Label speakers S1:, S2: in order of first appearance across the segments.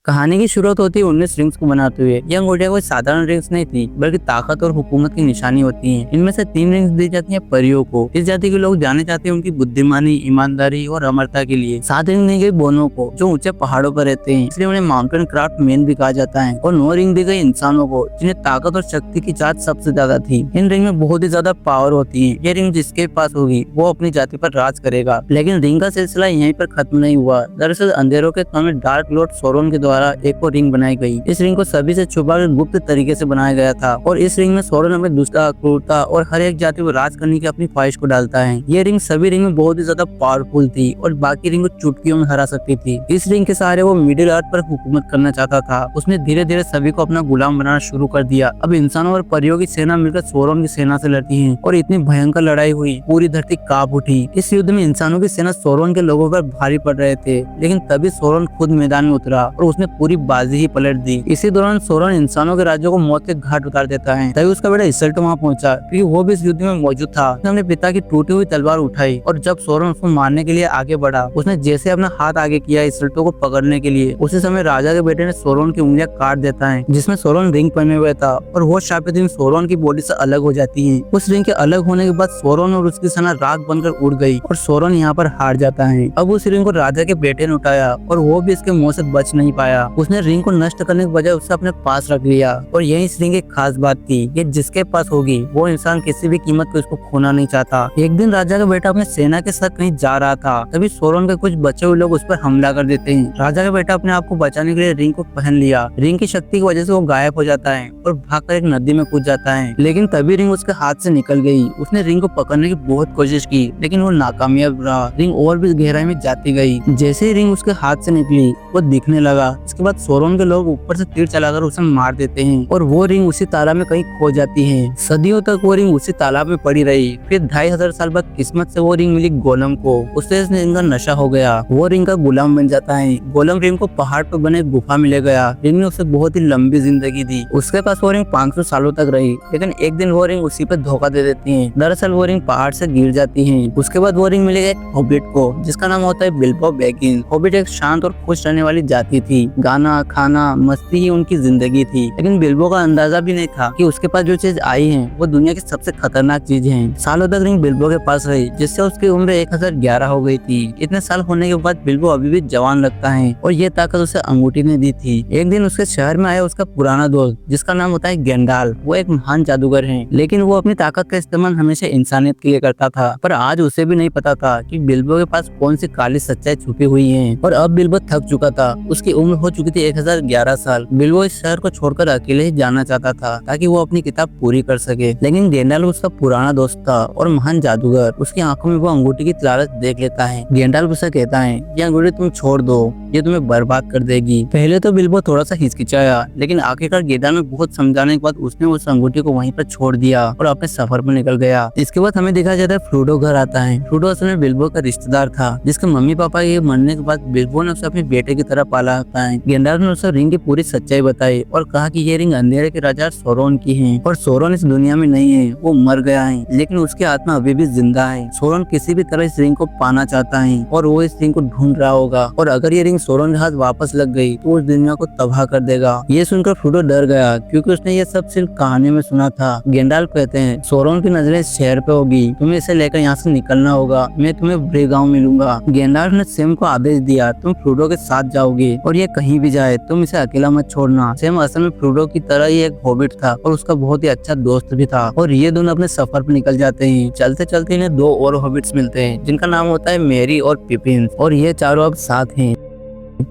S1: कहानी की शुरुआत होती है 19 रिंग्स को बनाते हुए। यह अंगूठियां कोई साधारण रिंग्स नहीं थी, बल्कि ताकत और हुकूमत की निशानी होती हैं। इनमें से 3 रिंग्स दी जाती हैं परियों को। इस जाति के लोग जाने जाते हैं उनकी बुद्धिमानी, ईमानदारी और अमरता के लिए। 7 रिंग दी गई बोनों को, जो ऊंचे पहाड़ों पर रहते हैं, इसलिए उन्हें माउंटेन क्राफ्ट मैन भी कहा जाता है। और 9 रिंग दी गई इंसानों को, जिन्हें ताकत और शक्ति की चाहत सबसे ज्यादा थी। इन रिंग में बहुत ही ज्यादा पावर होती है। ये रिंग जिसके पास होगी वो अपनी जाति पर राज करेगा। लेकिन रिंग का सिलसिला यहीं पर खत्म नहीं हुआ। दरअसल अंधेरों के समय डार्क लॉर्ड सोरोन के द्वारा एक और रिंग बनाई गई। इस रिंग को सभी से छुपाकर गुप्त तरीके से बनाया गया था। और इस रिंग में सोरोन अपनी दुष्टता, क्रूरता और हर एक जाति को राज करने की अपनी ख्वाहिश को डालता है। ये रिंग सभी रिंग में बहुत ही ज्यादा पावरफुल थी और बाकी रिंग को चुटकियों में हरा सकती थी। इस रिंग के सहारे वो मिडिल अर्थ पर हुकूमत करना चाहता था। उसने धीरे धीरे सभी को अपना गुलाम बनाना शुरू कर दिया। अब इंसानों और परियों की सेना मिलकर सोरोन की सेना से लड़ती है और इतनी भयंकर लड़ाई हुई, पूरी धरती कांप उठी। इस युद्ध में इंसानों की सेना सोरोन के लोगों पर भारी पड़ रहे थे, लेकिन तभी सोरोन खुद मैदान में उतरा और उसने पूरी बाजी ही पलट दी। इसी दौरान सोरोन इंसानों के राज्यों को मौत के घाट उतार देता है। तभी उसका बेटा इसल्ट वहां पहुंचा, क्योंकि वो भी इस युद्ध में मौजूद था। उसने अपने पिता की टूटी हुई तलवार उठाई और जब सोरोन उसको मारने के लिए आगे बढ़ा, उसने जैसे अपना हाथ आगे किया इसल्टो को पकड़ने के लिए, उसी समय राजा के बेटे ने सोरोन की उंगलियां काट देता है, जिसमें सोरोन रिंग पहने हुए था। और वो शापित रिंग सोरोन की बॉडी से अलग हो जाती है। उस रिंग के अलग होने के बाद सोरोन और उसकी सेना राख बनकर उड़ गई और सोरोन यहाँ पर हार जाता है। अब उस रिंग को राजा के बेटे ने उठाया और वो भी इसके मुंह से बच नहीं पाया। उसने रिंग को नष्ट करने के बजाय उसे अपने पास रख लिया। और यही इस रिंग की खास बात थी, ये जिसके पास होगी वो इंसान किसी भी कीमत पे उसको खोना नहीं चाहता। एक दिन राजा का बेटा अपने सेना के साथ कहीं जा रहा था, तभी सोरोन के कुछ बचे हुए लोग उस पर हमला कर देते हैं। राजा का बेटा अपने आप को बचाने के लिए रिंग को पहन लिया। रिंग की शक्ति की वजह से वो गायब हो जाता है और भागकर एक नदी में कूद जाता है, लेकिन तभी रिंग उसके हाथ से निकल गई। उसने रिंग को पकड़ने की बहुत कोशिश की, लेकिन वो नाकामयाब रहा। रिंग और भी गहराई में जाती गई। जैसे ही रिंग उसके हाथ से निकली, वो दिखने लगा। इसके बाद सोरोन के लोग ऊपर से तीर चलाकर उसे मार देते हैं और वो रिंग उसी तालाब में कहीं खो जाती है। सदियों तक वो रिंग उसी तालाब में पड़ी रही। फिर 2500 साल बाद किस्मत से वो रिंग मिली गोलम को। उससे इस रिंग का नशा हो गया। वो रिंग का गुलाम बन जाता है। गोलम रिंग को पहाड़ पर बने गुफा में ले गया। रिंग ने उसे बहुत ही लंबी जिंदगी दी। उसके पास वो रिंग 500 सालों तक रही, लेकिन एक दिन वो रिंग उसी पे धोखा दे देती है। दरअसल वो रिंग पहाड़ से गिर जाती है। उसके बाद वो रिंग मिलेगा एक हॉबिट को, जिसका नाम होता है बिल्बो बैगिंस। हॉबिट एक शांत और खुश रहने वाली जाति थी। गाना, खाना, मस्ती ही उनकी जिंदगी थी। लेकिन बिल्बो का अंदाजा भी नहीं था कि उसके पास जो चीज आई है वो दुनिया की सबसे खतरनाक चीज है। सालों तक रिंग बिल्बो के पास रही, जिससे उसकी उम्र 1011 हो गई थी। इतने साल होने के बाद बिल्बो अभी भी जवान लगता है और ये ताकत उसे अंगूठी ने दी थी। एक दिन उसके शहर में आया उसका पुराना दोस्त, जिसका नाम होता है गेंडाल। वो एक महान जादूगर है, लेकिन वो अपनी ताकत का इस्तेमाल हमेशा इंसानियत के लिए करता था। पर आज उसे भी नहीं पता था कि बिल्बो के पास कौन सी काली सच्चाई छुपी हुई है। और अब बिल्बो थक चुका था। उसकी उम्र हो चुकी थी 1011 साल। बिल्बो इस शहर को छोड़कर अकेले ही जाना चाहता था, ताकि वो अपनी किताब पूरी कर सके। लेकिन गेंडाल उसका पुराना दोस्त था और महान जादूगर। उसकी आंखों में वो अंगूठी की लालच देख लेता है। गेंडाल उसे कहता है, ये अंगूठी तुम छोड़ दो, ये तुम्हें बर्बाद कर देगी। पहले तो बिल्बो थोड़ा सा हिचकिचाया, लेकिन आखिरकार गेंडाल में बहुत समझाने के बाद उसने उस अंगूठी को वहीं पर छोड़ दिया और अपने सफर पर निकल गया। इसके बाद हमें देखा जाता है फ्रूडो घर आता है। फ्रूडो असल में बिल्बो का रिश्तेदार था, जिसके मम्मी पापा के मरने के बाद बिल्बो ने उसे अपने बेटे की तरह पाला होता है। गेंडाल ने उसे रिंग की पूरी सच्चाई बताई और कहा कि ये रिंग अंधेरे के राजा सोरोन की है और सोरोन इस दुनिया में नहीं है, वो मर गया है, लेकिन उसकी आत्मा अभी भी जिंदा है। सोरोन किसी भी तरह इस रिंग को पाना चाहता है और वो इस रिंग को ढूंढ रहा होगा। और अगर ये रिंग सोरोन के हाथ वापस लग गई तो उस दुनिया को तबाह कर देगा। ये सुनकर फ्रूडो डर गया, क्योंकि उसने ये सब सिर्फ कहानी में सुना था। गेंडाल कहते हैं, सोरोन की नजरें इस शहर पे होगी, तुम्हें इसे लेकर यहाँ से निकलना होगा। मैं तुम्हें ब्रे गाँव मिलूंगा। गेंडाल ने सेम को आदेश दिया, तुम फ्रूडो के साथ जाओगे और ये कहीं भी जाए तुम इसे अकेला मत छोड़ना। सेम असल में फ्रूडो की तरह ही एक हॉबिट था और उसका बहुत ही अच्छा दोस्त भी था। और ये दोनों अपने सफर पर निकल जाते हैं। चलते चलते इन्हें 2 और हॉबिट्स मिलते हैं, जिनका नाम होता है मेरी और पिपिन, और ये चारों अब साथ हैं।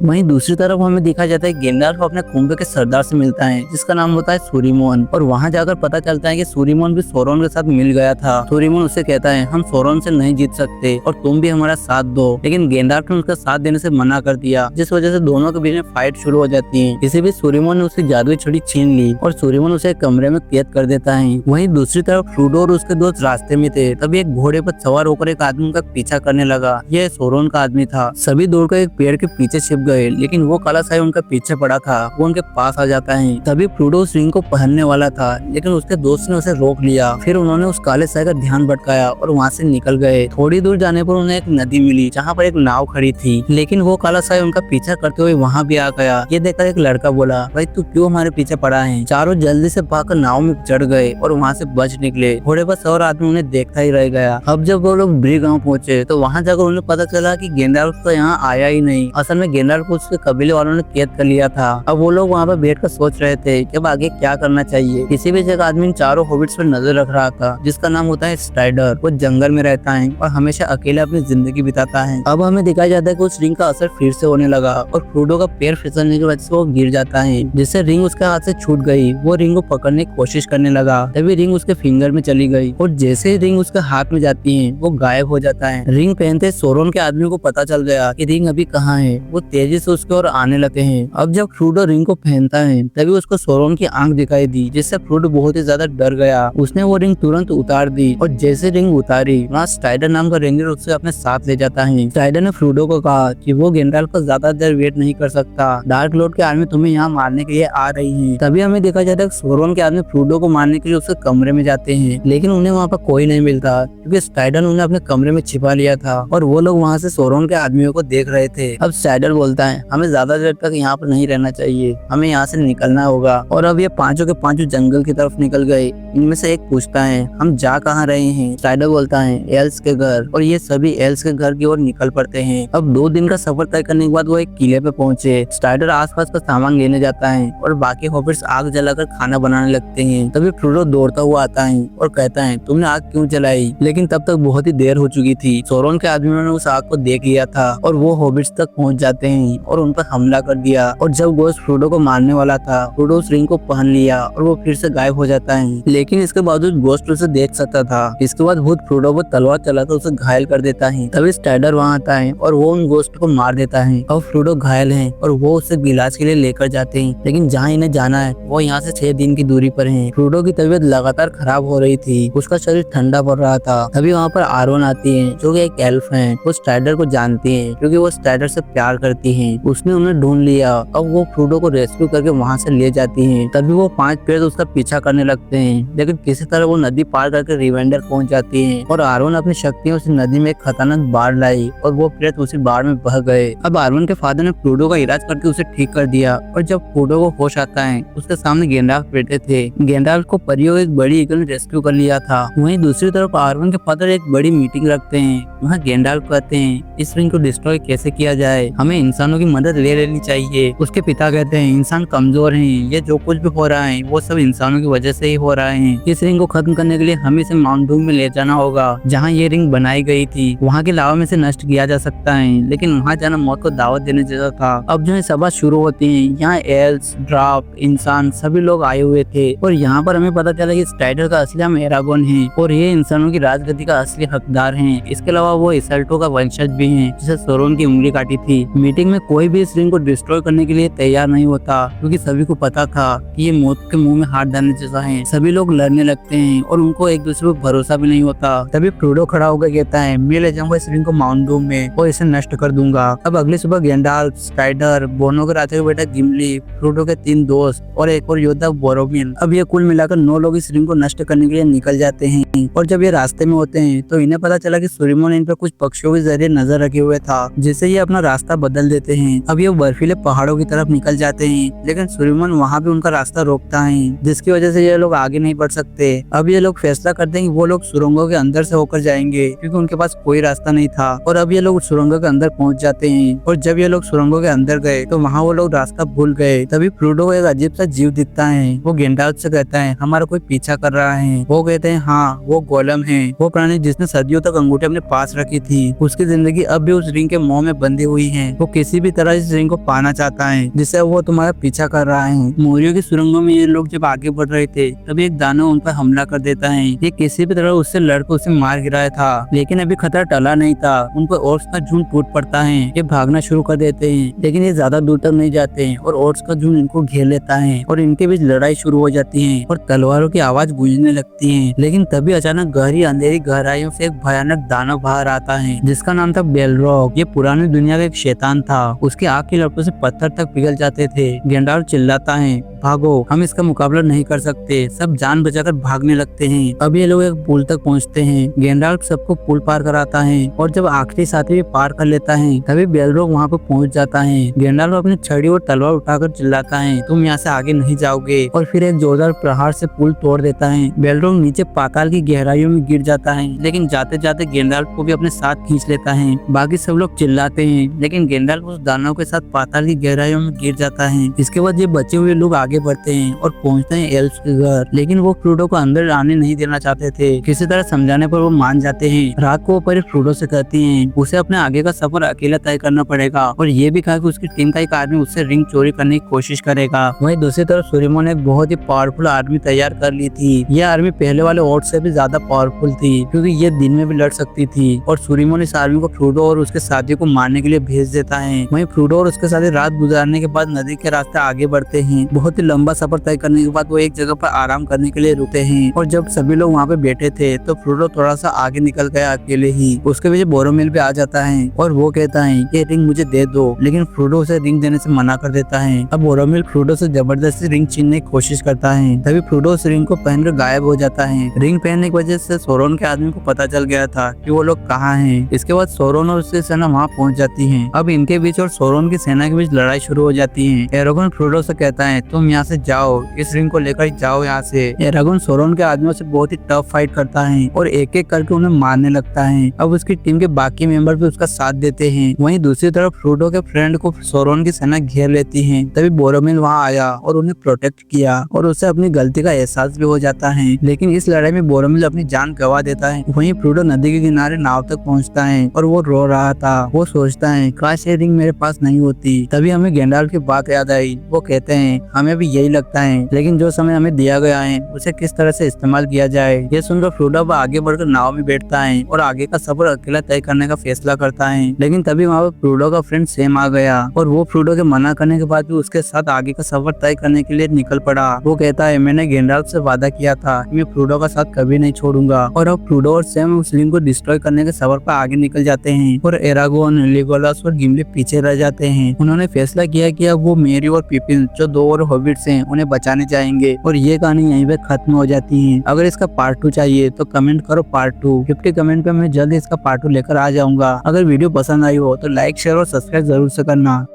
S1: वहीं दूसरी तरफ हमें देखा जाता है गेंडाल को अपने कुंभे के सरदार से मिलता है, जिसका नाम होता है सूरीमोन। और वहां जाकर पता चलता है कि सूरीमोन भी सोरोन के साथ मिल गया था। सूरीमोन उससे कहता है, हम सोरोन से नहीं जीत सकते और तुम भी हमारा साथ दो। लेकिन गेंडाल ने उसका साथ देने से मना कर दिया, जिस वजह से दोनों के बीच में फाइट शुरू हो जाती है। इसी बीच सूरीमोन ने उसकी जादुई छड़ी छीन ली और सूरीमोन उसे कमरे में कैद कर देता है। वहीं दूसरी तरफ फ्रूडो और उसके दोस्त रास्ते में थे। तभी एक घोड़े पर सवार होकर एक आदमी उनका पीछा करने लगा। यह सोरोन का आदमी था। सभी दौड़कर एक पेड़ के पीछे छिप छुप गए, लेकिन वो काला साई उनका पीछे पड़ा था। वो उनके पास आ जाता है। तभी फ्रोडो उस रिंग को पहनने वाला था, लेकिन उसके दोस्त ने उसे रोक लिया। फिर उन्होंने उस काले साई का ध्यान भटकाया और वहाँ से निकल गए। थोड़ी दूर जाने पर उन्हें एक नदी मिली जहाँ पर एक नाव खड़ी थी, लेकिन वो काला साई उनका पीछा करते हुए वहाँ भी आ गया। ये देखकर एक लड़का बोला, भाई तू क्यों हमारे पीछे पड़ा है? चारों जल्दी से भागकर नाव में चढ़ गए और वहाँ से बच निकले। थोड़े बस और आदमी उन्हें देखता ही रह गया। अब जब वो लोग ब्री गांव पहुंचे तो वहाँ जाकर उन्हें पता चला कि गेंडाल्फ तो यहाँ आया ही नहीं। असल में गेंडाल्फ को उसके कबीले वालों ने कैद कर लिया था। अब वो लोग वहाँ पर बैठकर सोच रहे थे कि अब आगे क्या करना चाहिए। किसी भी जगह आदमी इन चारों हॉबिट्स पर नजर रख रहा था, जिसका नाम होता है स्ट्राइडर। वो जंगल में रहता है और हमेशा अकेले अपनी जिंदगी बिताता है। अब हमें दिखाया जाता है कि उस रिंग का असर फिर से होने लगा और फ्रोडो का पैर फिसलने की वजह से वो गिर जाता है, जिससे रिंग उसके हाथ से छूट गई। वो रिंग को पकड़ने की कोशिश करने लगा, तभी रिंग उसके फिंगर में चली गई और जैसे ही रिंग उसके हाथ में जाती है वो गायब हो जाता है। रिंग पहनते सोरोन के आदमी को पता चल गया कि रिंग अभी कहाँ है। वो तेजी से उसके ओर आने लगे हैं। अब जब फ्रोडो रिंग को पहनता है तभी उसको सोरोन की आंख दिखाई दी, जिससे फ्रोडो बहुत ही ज्यादा डर गया। उसने वो रिंग तुरंत उतार दी और जैसे रिंग उतारी वहाँ स्ट्राइडर नाम का रेंजर उससे अपने साथ ले जाता है। स्ट्राइडर ने फ्रोडो को कहा कि वो गेंडाल्फ को ज्यादा देर वेट नहीं कर सकता। डार्क लॉर्ड की आर्मी तुम्हें यहाँ मारने के लिए आ रही है। तभी हमें देखा जाता है सोरोन के आदमी फ्रोडो को मारने के लिए उसके कमरे में जाते हैं, लेकिन उन्हें वहाँ पर कोई नहीं मिलता क्योंकि स्ट्राइडर उन्हें अपने कमरे में छिपा लिया था और वो लोग वहाँ से सोरोन के आदमियों को देख रहे थे। अब स्ट्राइडर बोलता है, हमें ज्यादा देर तक यहाँ पर नहीं रहना चाहिए, हमें यहाँ से निकलना होगा। और अब ये पांचों के पांचों जंगल की तरफ निकल गए। इनमें से एक पूछता है, हम जा कहाँ रहे हैं? स्ट्राइडर बोलता है, एल्स के घर। और ये सभी एल्स के घर की ओर निकल पड़ते हैं। अब 2 दिन का सफर तय करने के बाद वो एक किले पे पहुंचे। स्ट्राइडर आसपास का सामान लेने जाता है और बाकी हॉबिट्स आग जलाकर खाना बनाने लगते हैं। तभी फ्रोडो दौड़ता हुआ आता है और कहता है, तुमने आग क्यों जलाई? लेकिन तब तक बहुत ही देर हो चुकी थी। सोरोन के आदमियों ने उस आग को देख लिया था और वो हॉबिट्स तक पहुंच जाते हैं और उन पर हमला कर दिया। और जब गोस्ट फ्रोडो को मारने वाला था, फ्रोडो उस रिंग को पहन लिया और वो फिर से गायब हो जाता है। लेकिन इसके बावजूद गोस्ट उसे देख सकता था। इसके बाद भूत फ्रोडो को तलवार चलाकर उसे घायल कर देता है। तभी स्ट्राइडर वहाँ आता है और वो उन गोस्ट को मार देता है। अब फ्रोडो घायल है और वो उसे इलाज के लिए लेकर जाते हैं, लेकिन जहाँ इन्हें जाना है वो यहाँ से 6 दिन की दूरी पर है। फ्रोडो की तबीयत लगातार खराब हो रही थी, उसका शरीर ठंडा पड़ रहा था। तभी वहाँ पर आरोन आती है जो कि एक एल्फ है। वो स्ट्राइडर को जानती है क्योंकि वो स्ट्राइडर से प्यार करती है। उसने उन्हें ढूंढ लिया। अब वो फ्रोडो को रेस्क्यू करके वहाँ से ले जाती है। तभी वो 5 पेड़ उसका पीछा करने लगते हैं, लेकिन किसी तरह वो नदी पार करके रिवेंडर पहुँच जाती है और आरोन अपनी शक्तियों से नदी में एक खतरनाक बाढ़ लाई और वो प्रेत उसी बाढ़ में बह गए। अब आरोन के फादर ने फ्रोडो का इलाज करके उसे ठीक कर दिया और जब फ्रोडो को होश आता है उसके सामने गेंडाल्फ बैठे थे। गेंडाल्फ को परियों एक बड़ी ईगल ने रेस्क्यू कर लिया था। वहीं दूसरी तरफ आरोन के फादर एक बड़ी मीटिंग रखते हैं। वहाँ गेंडाल्फ कहते हैं, इस रिंग को डिस्ट्रॉय कैसे किया जाए, हमें इंसानों की मदद ले लेनी चाहिए। उसके पिता कहते हैं, इंसान कमजोर हैं, ये जो कुछ भी हो रहा है वो सब इंसानों की वजह से ही हो रहा है। इस रिंग को खत्म करने के लिए हमें इसे माउंट डूम में ले जाना होगा, जहाँ ये रिंग बनाई गई थी। वहाँ के लावा में से नष्ट किया जा सकता है, लेकिन वहाँ जाना मौत को दावत देने जैसा था। अब जो है सभा शुरू होती है। यहाँ एल्स, ड्राफ, इंसान सभी लोग आए हुए थे और यहाँ पर हमें पता चला कि स्ट्राइडर का असली नाम एरागोन है और ये इंसानों की राजगद्दी का असली हकदार है। इसके अलावा वो इसल्टो का वंशज भी है जिसे सोरोन की उंगली काटी थी। मीटिंग में कोई भी इस रिंग को डिस्ट्रॉय करने के लिए तैयार नहीं होता क्योंकि सभी को पता था कि ये मौत के मुंह में हाथ डालने जैसा है। सभी लोग लड़ने लगते हैं और उनको एक दूसरे पर भरोसा भी नहीं होता। तभी फ्रोडो खड़ा होकर कहता है, मैं ले जाऊंगा इस रिंग को माउंट डूम में और इसे नष्ट कर दूंगा। अब अगली सुबह गेंडाल्फ, स्ट्राइडर, बोनो के राजा का बेटा गिमली, फ्रोडो के 3 दोस्त और एक और योद्धा बोरोमिल, अब ये कुल मिलाकर 9 लोग इस रिंग को नष्ट करने के लिए निकल जाते हैं। और जब ये रास्ते में होते हैं तो इन्हें पता चला कि सूर्यमो ने इन पर कुछ पक्षियों के जरिए नजर रखे हुए था, जिससे ये अपना रास्ता बदल देते हैं। अब ये बर्फीले पहाड़ों की तरफ निकल जाते हैं, लेकिन सूर्यमन वहाँ भी उनका रास्ता रोकता है, जिसकी वजह से ये लोग आगे नहीं बढ़ सकते। अब ये लोग फैसला करते हैं कि वो लोग सुरंगों के अंदर से होकर जाएंगे क्योंकि उनके पास कोई रास्ता नहीं था। और अब ये लोग सुरंगों के अंदर पहुंच जाते हैं और जब ये लोग सुरंगों के अंदर गए तो वहाँ वो लोग रास्ता भूल गए। तभी फ्रोडो को एक अजीब सा जीव दिखता है। वो गेंडाल्फ से कहता है, हमारा कोई पीछा कर रहा है। वो कहते हैं, हाँ वो गोलम है, वो प्राणी जिसने सदियों तक अंगूठे अपने पास रखी थी। उसकी जिंदगी अब भी उस रिंग के मोह में बंधी हुई है। वो किसी भी तरह इस रिंग को पाना चाहता है जिससे वो तुम्हारा पीछा कर रहा है। मोरियों की सुरंगों में ये लोग जब आगे बढ़ रहे थे तभी एक दानव उन पर हमला कर देता है। ये किसी भी तरह उससे लड़कर उसे मार गिराया था, लेकिन अभी खतरा टला नहीं था। उन पर ओट्स का झुंड टूट पड़ता है। ये भागना शुरू कर देते हैं, लेकिन ये ज्यादा दूर तक नहीं जाते और ओट्स का झुंड इनको घेर लेता है और इनके बीच लड़ाई शुरू हो जाती है और तलवारों की आवाज गूंजने लगती है। लेकिन तभी अचानक गहरी अंधेरी गहराइयों से एक भयानक दानव बाहर आता है जिसका नाम था बेलरॉक। ये पुरानी दुनिया का एक शैतान ड्रैगन था उसके आग की लपटों से पत्थर तक पिघल जाते थे। गैंडाल्फ चिल्लाता है, भागो, हम इसका मुकाबला नहीं कर सकते। सब जान बचाकर भागने लगते हैं। अब ये लोग एक पुल तक पहुंचते हैं। गैंडाल्फ सबको पुल पार कराता है और जब आखिरी साथी भी पार कर लेता है तभी बेलरोग वहाँ पर पहुंच जाता है। गैंडाल्फ अपनी छड़ी और तलवार उठाकर चिल्लाता है, तुम यहाँ से आगे नहीं जाओगे, और फिर एक जोरदार प्रहार से पुल तोड़ देता है। बेलरोग नीचे पाताल की गहराइयों में गिर जाता है, लेकिन जाते जाते गैंडाल्फ को भी अपने साथ खींच लेता है। बाकी सब लोग चिल्लाते हैं, लेकिन गैंडाल्फ उस दानव के साथ पाताल की गहराइयों में गिर जाता है। इसके बाद ये बचे हुए लोग आगे बढ़ते हैं और पहुंचते हैं एल्फ के घर, लेकिन वो फ्रोडो को अंदर आने नहीं देना चाहते थे। किसी तरह समझाने पर वो मान जाते हैं। रात को वो परी फ्रोडो से कहती हैं उसे अपने आगे का सफर अकेला तय करना पड़ेगा, और ये भी कहा कि उसकी टीम का एक आदमी उससे रिंग चोरी करने की कोशिश करेगा। वहीं दूसरी तरफ सूरीमो ने एक बहुत ही पावरफुल आर्मी तैयार कर ली थी। यह आर्मी पहले वाले ओट से भी ज्यादा पावरफुल थी, क्योंकि ये दिन में भी लड़ सकती थी। और सूरीमो ने इस आर्मी को फ्रोडो और उसके साथी को मारने के लिए भेज देता है। वहीं फ्रोडो और उसके साथी रात गुजारने के बाद नदी के रास्ते आगे बढ़ते हैं। बहुत ही लंबा सफर तय करने के बाद वो एक जगह पर आराम करने के लिए रुकते हैं, और जब सभी लोग वहाँ पे बैठे थे तो फ्रोडो थोड़ा सा आगे निकल गया अकेले ही। उसके पीछे बोरोमिल भी आ जाता है और वो कहता है ये रिंग मुझे दे दो, लेकिन फ्रोडो उसे रिंग देने से मना कर देता है। अब बोरोमिल फ्रोडो से जबरदस्ती रिंग छीनने की कोशिश करता है। तभी फ्रोडो उस रिंग को पहनकर गायब हो जाता है। रिंग पहनने की वजह से सोरोन के आदमी को पता चल गया था कि वो लोग कहाँ हैं। इसके बाद सोरोन और उसकी सेना वहाँ पहुँच जाती है। अब इनके बीच और सोरोन की सेना के बीच लड़ाई शुरू हो जाती है। एरागोन फ्रोडो से कहता है तुम यहाँ से जाओ, इस रिंग को लेकर जाओ यहाँ से। एरागोन सोरोन के आदमियों से बहुत ही टफ फाइट करता है और एक एक करके उन्हें मारने लगता है। अब उसकी टीम के बाकी मेंबर भी उसका साथ देते हैं। वहीं दूसरी तरफ फ्रोडो के फ्रेंड को सोरोन की सेना घेर लेती है। तभी बोरोमिल वहाँ आया और उन्हें प्रोटेक्ट किया, और उसे अपनी गलती का एहसास भी हो जाता है। लेकिन इस लड़ाई में बोरोमिल अपनी जान गंवा देता है। वहीं फ्रोडो नदी के किनारे नाव तक पहुँचता है और वो रो रहा था। वो सोचता है काश ये रिंग मेरे पास नहीं होती। तभी हमें गैंडाल्फ की बात याद आई। वो कहते हैं हमें भी यही लगता है, लेकिन जो समय हमें दिया गया है उसे किस तरह से इस्तेमाल किया जाए। ये सुनकर फ्रोडो आगे बढ़कर नाव में बैठता है और आगे का सफर अकेला तय करने का फैसला करता है। लेकिन तभी वहाँ पर फ्रोडो का फ्रेंड सैम आ गया, और वो फ्रोडो के मना करने के बाद भी उसके साथ आगे का सफर तय करने के लिए निकल पड़ा। वो कहता है मैंने गैंडाल्फ से वादा किया था कि मैं फ्रोडो का साथ कभी नहीं छोड़ूंगा। और अब फ्रोडो और सैम उस रिंग को डिस्ट्रॉय करने के सफर पर आगे निकल जाते हैं, और एरागोन, लेगोलास और गिम्ली पीछे रह जाते हैं। उन्होंने फैसला किया कि अब वो मेरी और पिपिन जो 2 और हॉबिट्स हैं उन्हें बचाने जाएंगे। और ये कहानी यहीं पे खत्म हो जाती है। अगर इसका पार्ट 2 चाहिए तो कमेंट करो पार्ट 2। 50 कमेंट पे मैं जल्द इसका पार्ट 2 लेकर आ जाऊंगा। अगर वीडियो पसंद आई हो तो लाइक, शेयर और सब्सक्राइब जरूर से करना।